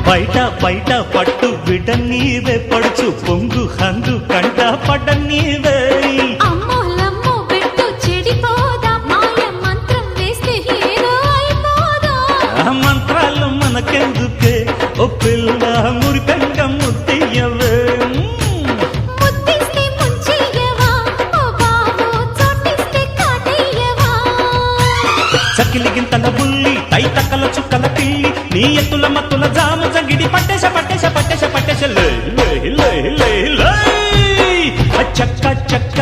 బయట బయట పట్టు బిడ్డ నీవే పడుచు పొంగు హంగు కంట పడ్డ నీవే మంత్రాలు మనకెందుకే ఓ పిల్ల మురిపెంగ ముద్దయ్యవే చకిలి గింతల బుల్లి తైతక్కల చుక్కల పిల్లి నీ ఎత్తుల మత్తుల జాము జగిడి పట్టేశ పట్టేశ పట్టేశ పట్టేశ లే లే లే లే లే చక్క చక్క